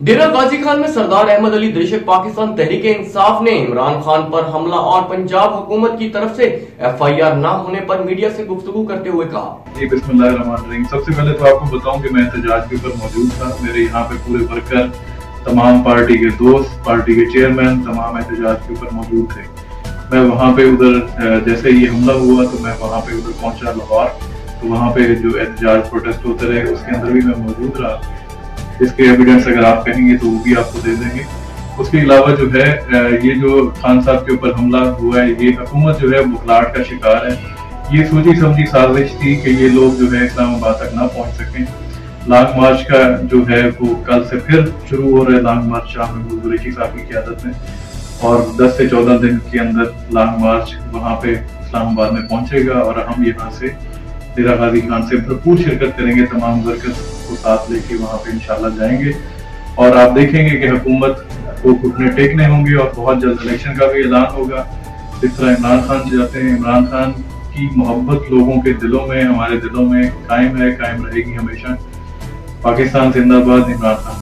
डेरा गाजी खान में सरदार अहमद अली दहशत पाकिस्तान तहरीक इंसाफ ने इमरान खान पर हमला और पंजाब हुकूमत की तरफ से FIR न होने पर मीडिया से गुफ्तगू करते हुए कहा। जी बिस्मिल्लाहिर्रहमानिर्रहीम। सबसे पहले तो आपको बताऊं कि मैं एहतजाज के ऊपर मौजूद था। मेरे यहाँ पे पूरे वर्कर, तमाम पार्टी के दोस्त, पार्टी के चेयरमैन तमाम एहतजाज के ऊपर मौजूद थे। मैं वहाँ पे उधर जैसे ये हमला हुआ तो मैं वहाँ पे उधर पहुंचा लाहौर, तो वहाँ पे जो एहतजाज प्रोटेस्ट होते रहे उसके अंदर भी मैं मौजूद रहा। इसके एविडेंस अगर आप कहेंगे तो वो भी आपको दे देंगे। उसके अलावा जो है ये जो खान साहब के ऊपर हमला हुआ है, ये हुकूमत जो है बुखलाहट का शिकार है। ये सोची समझी साजिश थी कि ये लोग जो है इस्लामाबाद तक ना पहुंच सकें। लॉन्ग मार्च का जो है वो कल से फिर शुरू हो रहा है। लॉन्ग मार्च शाह महमूद कुरैशी साहब की क़यादत में, और 10 से 14 दिन के अंदर लॉन्ग मार्च वहाँ पे इस्लामाबाद में पहुंचेगा और हम यहाँ से डेरा गाजी खान से भरपूर शिरकत करेंगे। तमाम वर्कर्स को साथ लेके वहाँ पे इंशाल्लाह जाएंगे और आप देखेंगे कि हुकूमत को घुटने टेकने होंगे और बहुत जल्द इलेक्शन का भी ऐलान होगा। जिस तरह इमरान खान चाहते हैं, इमरान खान की मोहब्बत लोगों के दिलों में, हमारे दिलों में कायम है, कायम रहेगी हमेशा। पाकिस्तान जिंदाबाद, इमरान खान।